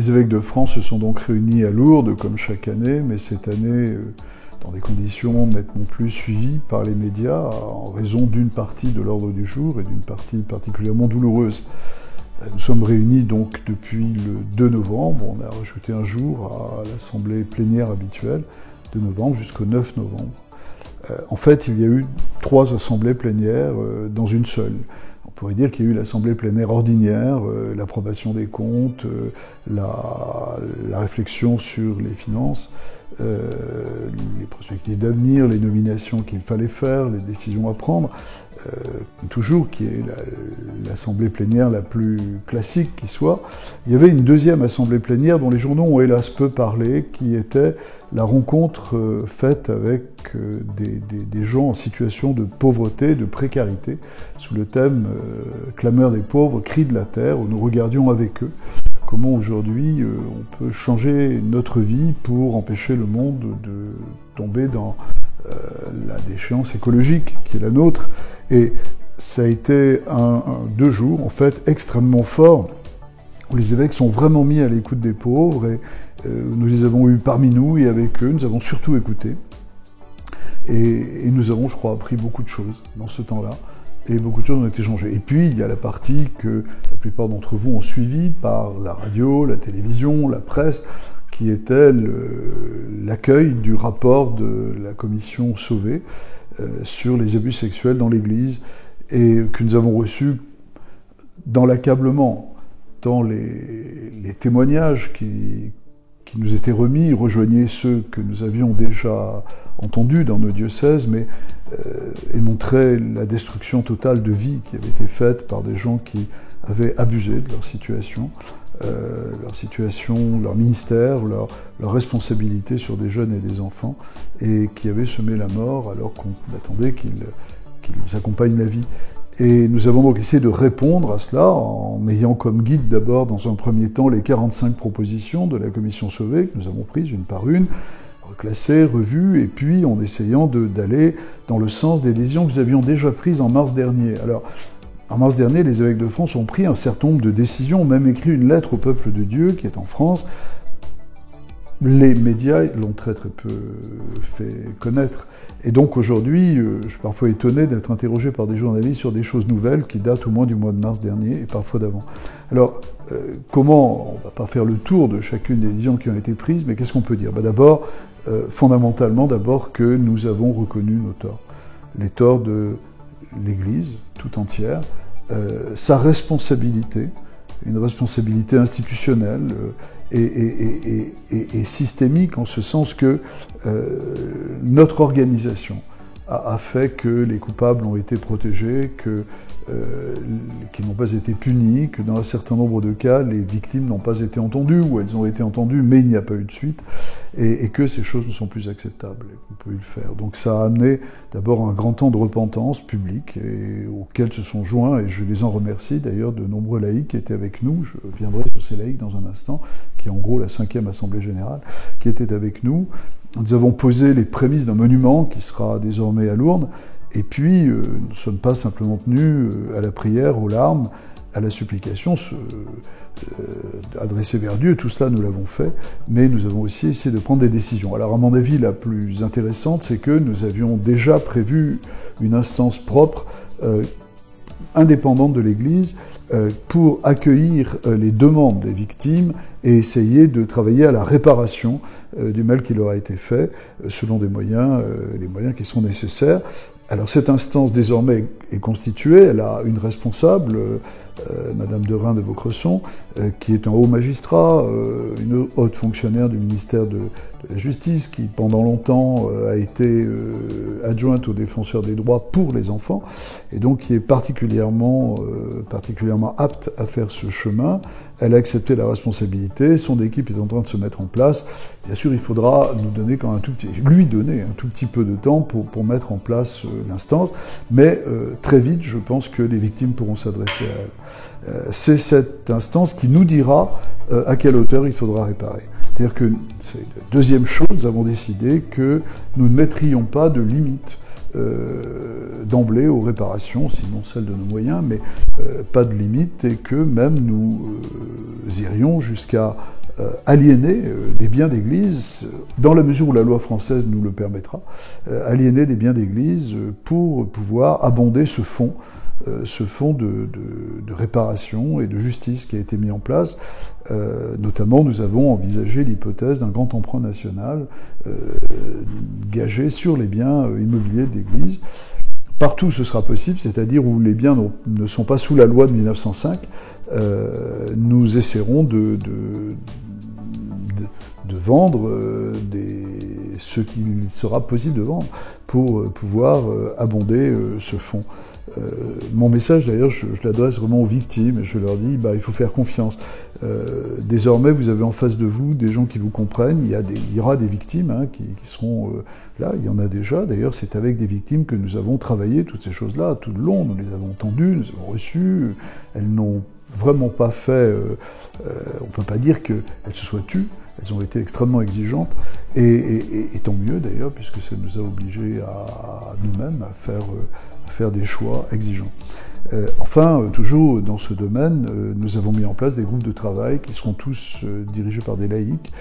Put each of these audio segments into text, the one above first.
Les évêques de France se sont donc réunis à Lourdes, comme chaque année, mais cette année, dans des conditions nettement plus suivies par les médias, en raison d'une partie de l'ordre du jour et d'une partie particulièrement douloureuse. Nous sommes réunis donc depuis le 2 novembre, on a rajouté un jour à l'assemblée plénière habituelle, de novembre jusqu'au 9 novembre. En fait, il y a eu 3 assemblées plénières dans une seule. On pourrait dire qu'il y a eu l'assemblée plénière ordinaire, l'approbation des comptes, la réflexion sur les finances, les perspectives d'avenir, les nominations qu'il fallait faire, les décisions à prendre. Toujours, qui est l'assemblée plénière la plus classique qui soit. Il y avait une deuxième assemblée plénière dont les journaux ont hélas peu parlé, qui était la rencontre faite avec des gens en situation de pauvreté, de précarité, sous le thème « Clameur des pauvres, cri de la terre », où nous regardions avec eux comment aujourd'hui on peut changer notre vie pour empêcher le monde de tomber dans la déchéance écologique qui est la nôtre. Et ça a été 2 jours, en fait, extrêmement forts, où les évêques sont vraiment mis à l'écoute des pauvres, et nous les avons eus parmi nous et avec eux, nous avons surtout écouté. Et nous avons, je crois, appris beaucoup de choses dans ce temps-là, et beaucoup de choses ont été changées. Et puis, il y a la partie que la plupart d'entre vous ont suivie par la radio, la télévision, la presse, qui était l'accueil du rapport de la commission Sauvé sur les abus sexuels dans l'Église, et que nous avons reçu dans l'accablement, tant les témoignages qui nous étaient remis rejoignaient ceux que nous avions déjà entendus dans nos diocèses, mais et montraient la destruction totale de vie qui avait été faite par des gens qui avaient abusé de leur situation, leur ministère, leur responsabilité sur des jeunes et des enfants, et qui avaient semé la mort alors qu'on attendait qu'ils accompagnent la vie. Et nous avons donc essayé de répondre à cela en ayant comme guide d'abord, dans un premier temps, les 45 propositions de la commission Sauvé, que nous avons prises une par une, reclassées, revues, et puis en essayant d'aller dans le sens des décisions que nous avions déjà prises en mars dernier. Alors, en mars dernier, les évêques de France ont pris un certain nombre de décisions, ont même écrit une lettre au peuple de Dieu qui est en France. Les médias l'ont très peu fait connaître. Et donc aujourd'hui, je suis parfois étonné d'être interrogé par des journalistes sur des choses nouvelles qui datent au moins du mois de mars dernier et parfois d'avant. Alors, comment, on ne va pas faire le tour de chacune des décisions qui ont été prises, mais qu'est-ce qu'on peut dire? D'abord, fondamentalement, que nous avons reconnu nos torts. Les torts de l'Église tout entière, sa responsabilité, une responsabilité institutionnelle et systémique, en ce sens que notre organisation a fait que les coupables ont été protégés, qu'ils n'ont pas été punis, que dans un certain nombre de cas, les victimes n'ont pas été entendues, ou elles ont été entendues, mais il n'y a pas eu de suite, et que ces choses ne sont plus acceptables, et qu'on peut y le faire. Donc ça a amené d'abord un grand temps de repentance publique, et auquel se sont joints, et je les en remercie d'ailleurs, de nombreux laïcs qui étaient avec nous, je viendrai sur ces laïcs dans un instant, qui est en gros la 5e Assemblée Générale, qui étaient avec nous. Nous avons posé les prémices d'un monument qui sera désormais à Lourdes, et puis nous ne sommes pas simplement tenus à la prière, aux larmes, à la supplication, adressée vers Dieu, tout cela nous l'avons fait, mais nous avons aussi essayé de prendre des décisions. Alors à mon avis, la plus intéressante, c'est que nous avions déjà prévu une instance propre, indépendante de l'Église, pour accueillir les demandes des victimes et essayer de travailler à la réparation du mal qui leur a été fait, selon les moyens qui sont nécessaires. Alors cette instance désormais est constituée, elle a une responsable, Madame Derain de Vaucresson, qui est un haut magistrat, une haute fonctionnaire du ministère de la Justice, qui pendant longtemps a été adjointe au défenseur des droits pour les enfants, et donc qui est particulièrement apte à faire ce chemin. Elle a accepté la responsabilité, son équipe est en train de se mettre en place. Bien sûr, il faudra lui donner un tout petit peu de temps pour mettre en place l'instance, mais très vite, je pense que les victimes pourront s'adresser à elle. C'est cette instance qui nous dira à quelle hauteur il faudra réparer. C'est-à-dire que, c'est la deuxième chose, nous avons décidé que nous ne mettrions pas de limite d'emblée aux réparations, sinon celles de nos moyens, mais pas de limite, et que même nous irions jusqu'à aliéner des biens d'église, dans la mesure où la loi française nous le permettra, aliéner des biens d'église pour pouvoir abonder ce fonds de réparation et de justice qui a été mis en place. Notamment, nous avons envisagé l'hypothèse d'un grand emprunt national gagé sur les biens immobiliers d'église. Partout où ce sera possible, c'est-à-dire où les biens ne sont pas sous la loi de 1905, nous essaierons de vendre ce qu'il sera possible de vendre pour pouvoir abonder ce fonds. Mon message, d'ailleurs, je l'adresse vraiment aux victimes, et je leur dis, il faut faire confiance. Désormais, vous avez en face de vous des gens qui vous comprennent, il y aura des victimes qui seront là, il y en a déjà, d'ailleurs, c'est avec des victimes que nous avons travaillé toutes ces choses-là, tout le long, nous les avons entendues, nous les avons reçues, elles n'ont vraiment pas fait, on ne peut pas dire qu'elles se soient tues, elles ont été extrêmement exigeantes, et tant mieux d'ailleurs, puisque ça nous a obligés à nous-mêmes à faire des choix exigeants. Enfin, toujours dans ce domaine, nous avons mis en place des groupes de travail qui seront tous dirigés par des laïcs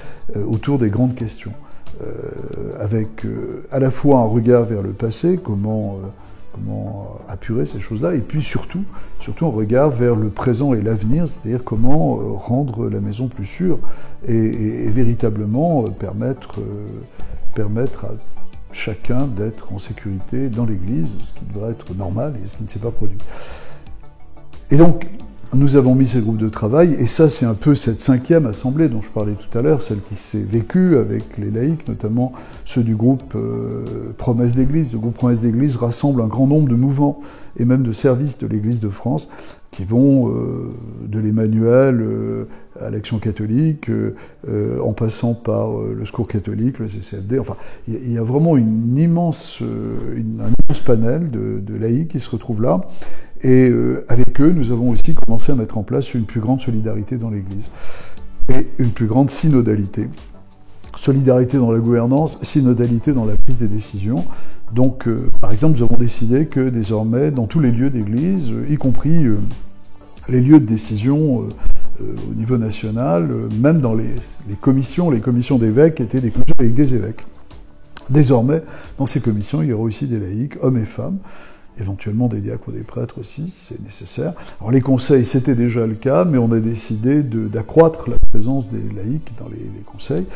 autour des grandes questions, avec à la fois un regard vers le passé, comment apurer ces choses-là, et puis surtout un regard vers le présent et l'avenir, c'est-à-dire comment rendre la maison plus sûre et véritablement permettre à chacun d'être en sécurité dans l'Église, ce qui devrait être normal et ce qui ne s'est pas produit. Et donc, nous avons mis ces groupes de travail, et ça c'est un peu cette 5e assemblée dont je parlais tout à l'heure, celle qui s'est vécue avec les laïcs, notamment ceux du groupe Promesse d'Église. Le groupe Promesse d'Église rassemble un grand nombre de mouvements et même de services de l'Église de France qui vont de l'Emmanuel à l'Action catholique, en passant par le Secours catholique, le CCFD. Enfin, il y a vraiment un immense panel de laïcs qui se retrouvent là. Et avec eux, nous avons aussi commencé à mettre en place une plus grande solidarité dans l'Église et une plus grande synodalité. Solidarité dans la gouvernance, synodalité dans la prise des décisions. Donc, par exemple, nous avons décidé que désormais, dans tous les lieux d'Église, y compris les lieux de décision au niveau national, même dans les commissions d'évêques étaient des commissions avec des évêques. Désormais, dans ces commissions, il y aura aussi des laïcs, hommes et femmes, éventuellement des diacres ou des prêtres aussi, si c'est nécessaire. Alors les conseils, c'était déjà le cas, mais on a décidé d'accroître la présence des laïcs dans les conseils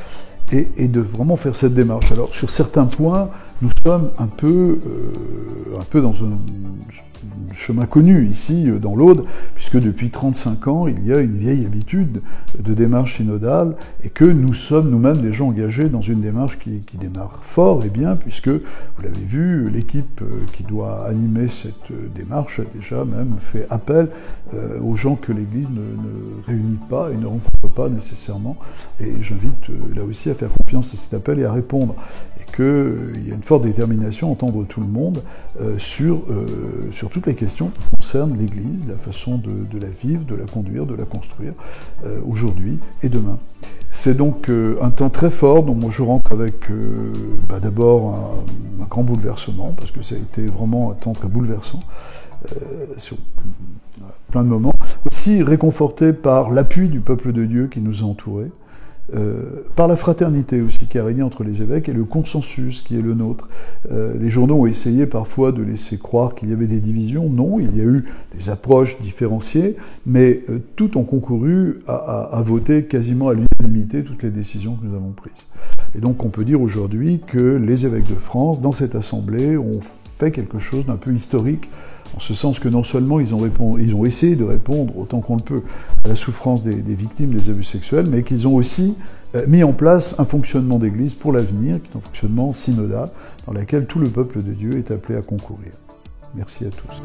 et de vraiment faire cette démarche. Alors sur certains points, nous sommes un peu dans un chemin connu ici dans l'Aude, puisque depuis 35 ans, il y a une vieille habitude de démarche synodale, et que nous sommes nous-mêmes des gens engagés dans une démarche qui démarre fort et bien, puisque, vous l'avez vu, l'équipe qui doit animer cette démarche a déjà même fait appel aux gens que l'Église ne réunit pas et ne rencontre pas nécessairement, et j'invite là aussi à faire confiance à cet appel et à répondre. Qu'il y a une forte détermination à entendre tout le monde sur toutes les questions qui concernent l'Église, la façon de la vivre, de la conduire, de la construire, aujourd'hui et demain. C'est donc un temps très fort dont je rentre avec d'abord un grand bouleversement, parce que ça a été vraiment un temps très bouleversant, sur plein de moments. Aussi réconforté par l'appui du peuple de Dieu qui nous a entourés, par la fraternité aussi qui a régné entre les évêques et le consensus qui est le nôtre. Les journaux ont essayé parfois de laisser croire qu'il y avait des divisions. Non, il y a eu des approches différenciées, mais tout ont concouru à voter quasiment à l'unanimité toutes les décisions que nous avons prises. Et donc on peut dire aujourd'hui que les évêques de France, dans cette assemblée, ont fait quelque chose d'un peu historique, en ce sens que non seulement ils ont essayé de répondre autant qu'on le peut à la souffrance des victimes des abus sexuels, mais qu'ils ont aussi mis en place un fonctionnement d'église pour l'avenir, qui est un fonctionnement synodal, dans lequel tout le peuple de Dieu est appelé à concourir. Merci à tous.